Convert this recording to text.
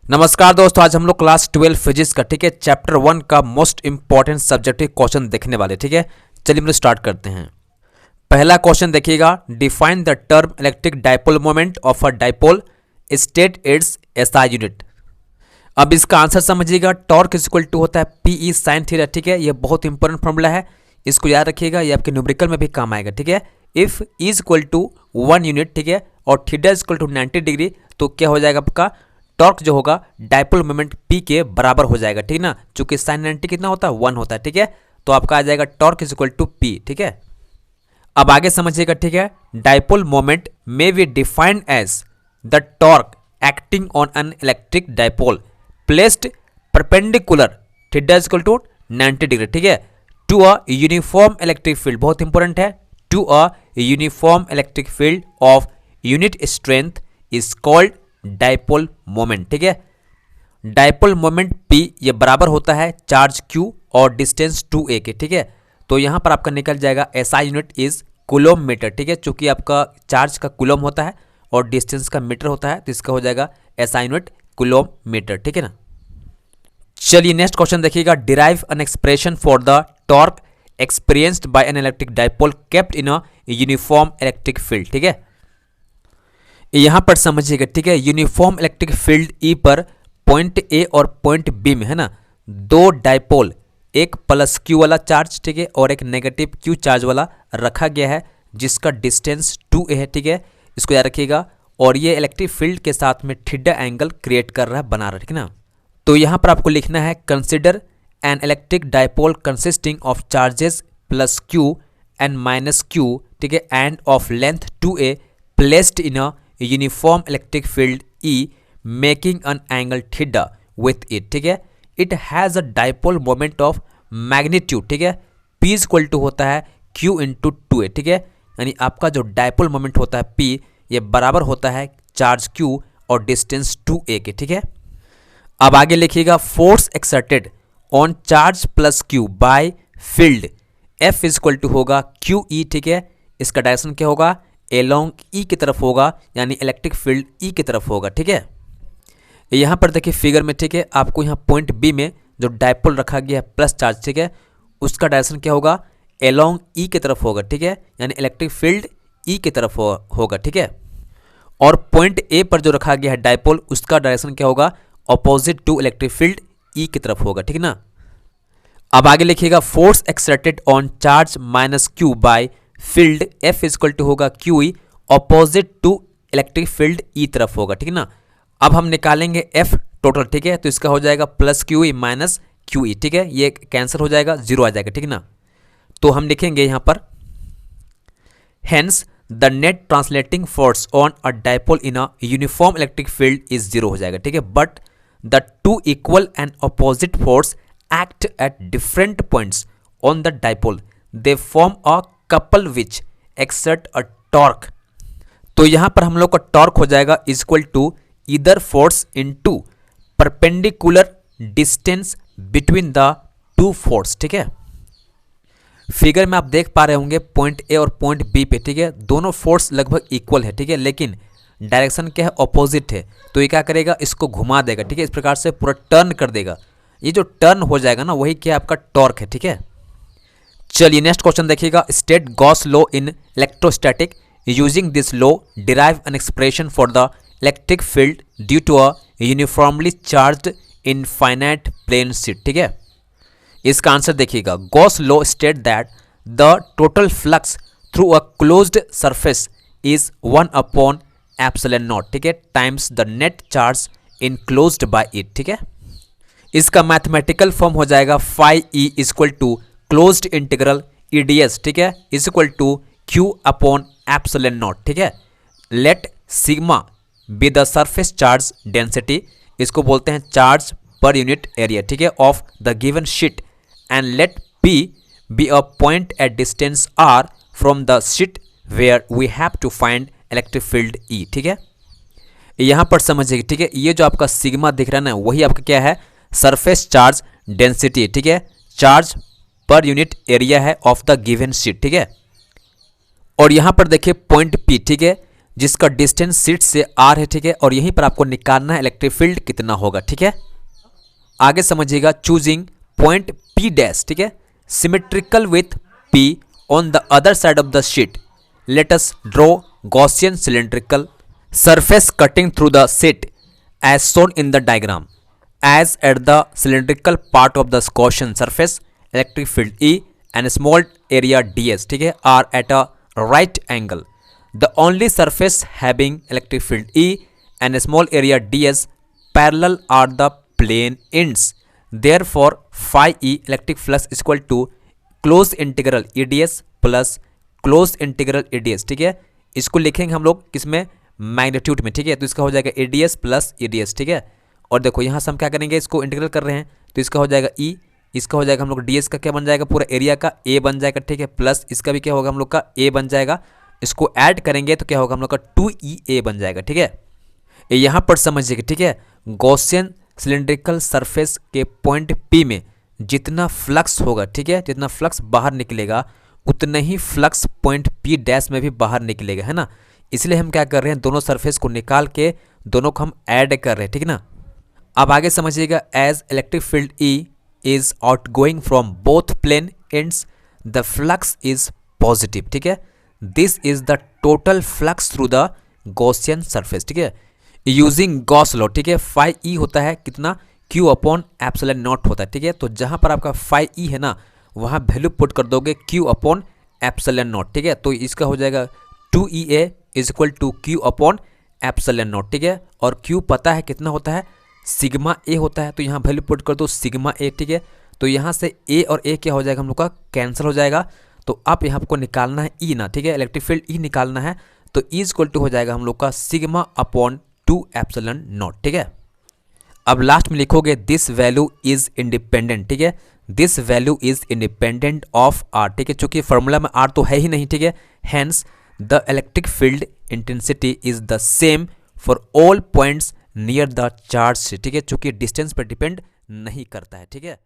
नमस्कार दोस्तों, आज हम लोग क्लास 12 फिजिक्स का ठीक है चैप्टर 1 का मोस्ट इंपॉर्टेंट सब्जेक्टिव क्वेश्चन देखने वाले। ठीक है, चलिए हम लोग स्टार्ट करते हैं। पहला क्वेश्चन देखिएगा, define the term electric dipole moment of a dipole, state it's SI unit. अब इसका आंसर समझिएगा, टॉर्क इज इक्वल टू होता है पीई साइन थीटा। ठीक है, ये बहुत इंपॉर्टेंट फॉर्मूला है, इसको याद रखिएगा, ये आपके न्यूमेरिकल में भी काम आएगा। ठीक है, if is equal to 1 unit, ठीक है, और theta is equal to 90 degree, तो क्या हो जाएगा आपका टॉर्क जो होगा डाइपोल मोमेंट P के बराबर हो जाएगा। ठीक ना, चूंकि साइन 90 कितना होता है 1 होता है। ठीक है, तो आपका आ जाएगा torque is equal to P। ठीक है, अब आगे समझिएगा। ठीक है, dipole moment may be defined as the torque acting on an electric dipole placed perpendicular theta is equal to 90 degree. ठीक है, to a uniform electric field, बहुत इंपॉर्टेंट है, to a uniform electric field of unit strength is called dipole moment. ठीक है, dipole moment P ये बराबर होता है चार्ज Q और डिस्टेंस 2a के। ठीक है, तो यहां पर आपका निकल जाएगा SI unit is coulomb metre. ठीक है, चूंकि आपका चार्ज का कूलोम होता है और डिस्टेंस का मीटर होता है, तो इसका हो जाएगा SI यूनिट कूलोम मीटर। ठीक है ना, चलिए नेक्स्ट क्वेश्चन देखिएगा, derive an expression for the torque experienced bye N electric dipole kept in a uniform electric field. ठीक है, यहां पर समझिएगा। ठीक है, यूनिफॉर्म इलेक्ट्रिक फील्ड E पर पॉइंट A और पॉइंट B में है ना दो डाइपोल, एक प्लस Q वाला चार्ज, ठीक है, और एक नेगेटिव Q चार्ज वाला रखा गया है, जिसका डिस्टेंस 2a है। ठीक है, इसको याद रखिएगा, और ये इलेक्ट्रिक फील्ड के साथ में थीटा एंगल क्रिएट कर रहा है, बना रहा है। ठीक है ना, तो यहां पर आपको लिखना है consider N electric dipole consisting of charges plus Q and minus Q, ठीक है, end of length 2a placed in a uniform electric field E making an angle theta with it. ठीक है, it has a dipole moment of magnitude, ठीक है, P is equal to होता है Q into 2a। ठीक है, यानी आपका जो डाइपोल मोमेंट होता है P ये बराबर होता है चार्ज Q और डिस्टेंस 2a के। ठीक है, अब आगे लिखिएगा, force exerted on charge plus Q by field F is equal to होगा QE। ठीक है, इसका डायरेक्शन क्या होगा, एलोंग E की तरफ होगा, यानी इलेक्ट्रिक फील्ड E की तरफ होगा। ठीक है, यहां पर देखिए फिगर में, ठीक है, आपको यहां पॉइंट B में जो डाइपोल रखा गया है प्लस चार्ज, ठीक है, उसका डायरेक्शन क्या होगा, एलोंग E की तरफ होगा। ठीक है, यानी इलेक्ट्रिक फील्ड E की तरफ होगा। ठीक है, और पॉइंट A पर जो रखा गया है डाइपोल, उसका डायरेक्शन क्या होगा, opposite to electric field E की तरफ होगा। ठीक है ना, अब आगे लिखिएगा, force exerted on charge minus Q by field F is equal to होगा QE opposite to electric field E तरफ होगा। ठीक है ना, अब हम निकालेंगे F टोटल। ठीक है, तो इसका हो जाएगा प्लस QE माइनस QE। ठीक है, ये कैंसिल हो जाएगा, जीरो आ जाएगा। ठीक है ना, तो हम लिखेंगे यहां पर, hence the net translating force on a dipole in a uniform electric field is zero हो जाएगा। ठीक है, but the two equal and opposite force act at different points on the dipole, they form a couple which exert a torque. तो यहां पर हम लोग का टॉर्क हो जाएगा is equal to either force into perpendicular distance between the two force. ठीक है, फिगर में आप देख पा रहे होंगे पॉइंट A और पॉइंट B पे, ठीक है, दोनों फोर्स लगभग इक्वल है। ठीक है, लेकिन डायरेक्शन क्या है, ऑपोजिट है, तो ये क्या करेगा, इसको घुमा देगा। ठीक है, इस प्रकार से पूरा टर्न कर देगा, ये जो टर्न हो जाएगा ना, वही क्या आपका टॉर्क है। ठीक है, चलिए नेक्स्ट क्वेश्चन देखिएगा, state Gauss law in electrostatic, using this law derive an expression for the electric field due to a uniformly charged infinite plane sheet. ठीक है, इसका आंसर देखिएगा, Gauss law state that the total flux through a closed surface is 1 upon epsilon not, ठीक है, times the net charge enclosed by it. ठीक है, इसका mathematical form हो जाएगा phi E is equal to closed integral EDS, ठीक है, is equal to Q upon epsilon not. ठीक है, let sigma be the surface charge density, इसको बोलते हैं चार्ज पर यूनिट एरिया, ठीक है, of the given sheet, and let P be a point at distance R from the sheet where we have to find electric field E। ठीक है, यहां पर समझिए। ठीक है, ये जो आपका सिग्मा दिख रहा है ना, वही आपका क्या है, सरफेस चार्ज डेंसिटी। ठीक है, चार्ज पर यूनिट एरिया है ऑफ द गिवन शीट। ठीक है, और यहां पर देखिए पॉइंट P, ठीक है, जिसका डिस्टेंस शीट से आर है, ठीक है, और यहीं पर आपको निकालना है इलेक्ट्रिक फील्ड कितना होगा, ठीक है। आगे समझिएगा, चूजिंग पॉइंट पी डैश, ठीक है, symmetrical with P on the other side of the sheet, let us draw Gaussian cylindrical surface cutting through the sheet as shown in the diagram. As at the cylindrical part of the Gaussian surface, electric field E and small area ds, ठीक है, are at a right angle. The only surface having electric field E and small area ds parallel are the plane ends. Therefore, phi E electric flux is equal to closed integral EDS plus closed integral EDS, ठीक है। इसको लिखेंगे हम लोग किसमें, magnitude में, ठीक है। तो इसका हो जाएगा एडीएस प्लस ईडीएस, ठीक है। और देखो यहाँ से हम क्या करेंगे, इसको इंटीग्रल कर रहे हैं तो इसका हो जाएगा ई, इसका हो जाएगा हम लोग डीएस का क्या बन जाएगा, पूरा एरिया का ए बन जाएगा, ठीक है, प्लस इसका भी क्या होगा हम लोग का ए बन जाएगा। इसको ऐड करेंगे तो क्या होगा हम लोग का 2EA बन जाएगा, ठीक है। यहाँ पर समझिएगा, ठीक है, गॉसियन सिलेंड्रिकल सरफेस के पॉइंट पी में जितना फ्लक्स होगा, ठीक है, जितना फ्लक्स बाहर निकलेगा उतना ही फ्लक्स पॉइंट पी डैश में भी बाहर निकलेगा, है ना। इसलिए हम क्या कर रहे हैं, दोनों सरफेस को निकाल के दोनों को हम ऐड कर रहे हैं, ठीक है ना। अब आगे समझिएगा, as electric field E is outgoing from both plane ends the flux is positive, ठीक है। This is the total flux through the Gaussian surface, ठीक है, यूजिंग गॉस लॉ, ठीक है। फाई ई होता है कितना, क्यू अपॉन एप्सिलॉन नॉट होता है, ठीक है। तो जहां पर आपका फाई ई है ना, वहां वैल्यू पुट कर दोगे क्यू अपॉन एप्सिलॉन नॉट, ठीक है। तो इसका हो जाएगा 2EA is equal to Q upon epsilon not, ठीक है। और क्यू पता है कितना होता है, सिग्मा ए होता है, तो यहाँ वैल्यू पुट कर दो सिग्मा ए, ठीक है। तो यहाँ से ए और ए क्या हो जाएगा हम लोग का, कैंसिल हो जाएगा। तो अब यहाँ आपको निकालना है ई ना, ठीक है, इलेक्ट्रिक फील्ड ई निकालना है। तो ई इज इक्वल टू हो जाएगा हम लोग का सिग्मा अपॉन 2 एप्सिलॉन नॉट, ठीक है। अब लास्ट में लिखोगे दिस वैल्यू इज इंडिपेंडेंट, ठीक है, this value is independent of R, ठीक है, चूंकि फॉर्मूला में आर तो है ही नहीं, ठीक है। Hence the electric field intensity is the same for all points near the charge, ठीक है, चूंकि डिस्टेंस पर डिपेंड नहीं करता है, ठीक है।